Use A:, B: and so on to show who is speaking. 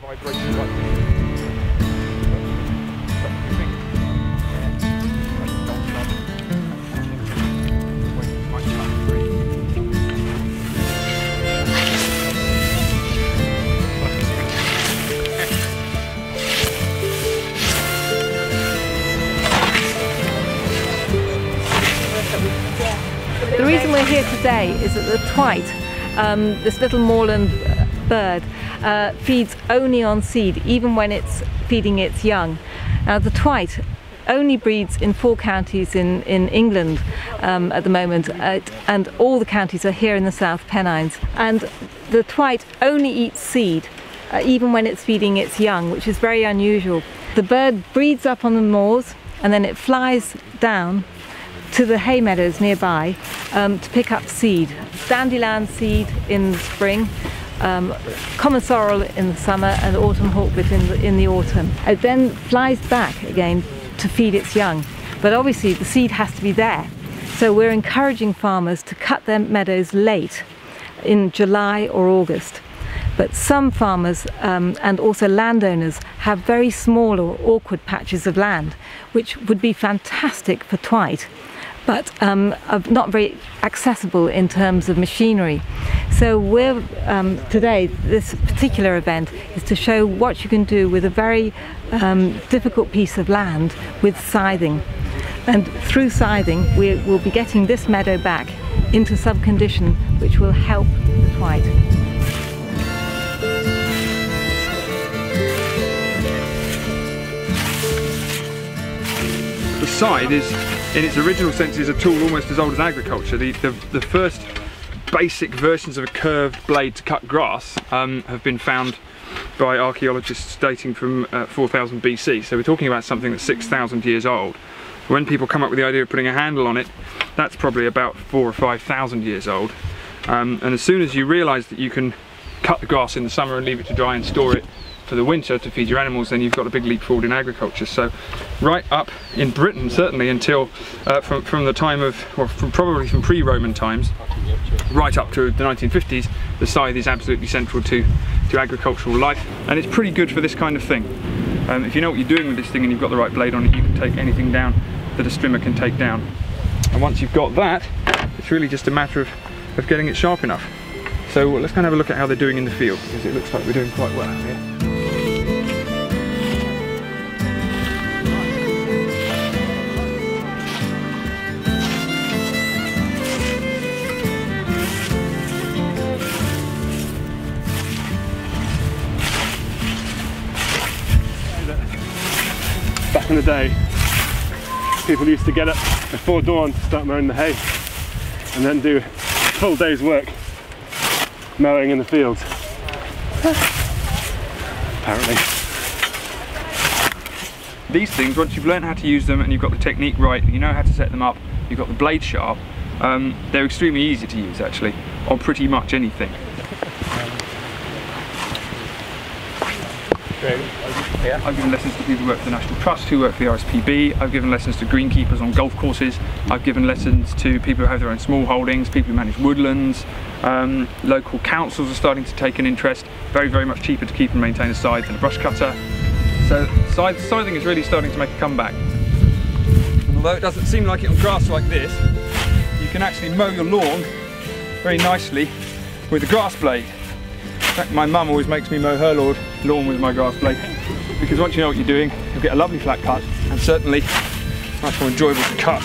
A: The reason we're here today is that the twite, this little moorland bird, feeds only on seed, even when it's feeding its young. Now the twite only breeds in 4 counties in England at the moment, and all the counties are here in the South Pennines. And the twite only eats seed, even when it's feeding its young, which is very unusual. The bird breeds up on the moors and then it flies down to the hay meadows nearby to pick up seed. Dandelion seed in the spring, common sorrel in the summer, and autumn hawkbit in the autumn. It then flies back again to feed its young. But obviously the seed has to be there. So we're encouraging farmers to cut their meadows late, in July or August. But some farmers and also landowners have very small or awkward patches of land, which would be fantastic for twite, but are not very accessible in terms of machinery. So we're today, this particular event is to show what you can do with a very difficult piece of land with scything. And through scything we will be getting this meadow back into some condition which will help the twite.
B: The scythe is, in its original sense, is a tool almost as old as agriculture. The first basic versions of a curved blade to cut grass have been found by archaeologists dating from 4000 BC. So we're talking about something that's 6,000 years old. When people come up with the idea of putting a handle on it, that's probably about 4,000 or 5,000 years old. And as soon as you realise that you can cut the grass in the summer and leave it to dry and store it for the winter to feed your animals, then you've got a big leap forward in agriculture. So right up in Britain, certainly until from the time of, or probably from pre-Roman times, right up to the 1950s, the scythe is absolutely central to agricultural life, and it's pretty good for this kind of thing. If you know what you're doing with this thing and you've got the right blade on it, you can take anything down that a strimmer can take down. And once you've got that, it's really just a matter of getting it sharp enough. So let's kind of have a look at how they're doing in the field, because it looks like we're doing quite well out here.
C: Back in the day, people used to get up before dawn to start mowing the hay and then do a full day's work mowing in the fields. Apparently.
B: These things, once you've learned how to use them and you've got the technique right, and you know how to set them up, you've got the blade sharp, they're extremely easy to use actually, on pretty much anything. I've given lessons to people who work for the National Trust, who work for the RSPB. I've given lessons to greenkeepers on golf courses. I've given lessons to people who have their own small holdings, people who manage woodlands. Local councils are starting to take an interest. Very, very much cheaper to keep and maintain a scythe than a brush cutter. So scything is really starting to make a comeback. And although it doesn't seem like it on grass like this, you can actually mow your lawn very nicely with a grass blade. In fact, my mum always makes me mow her lawn with my grass blade, because once you know what you're doing, you'll get a lovely flat cut, and certainly much more enjoyable to cut.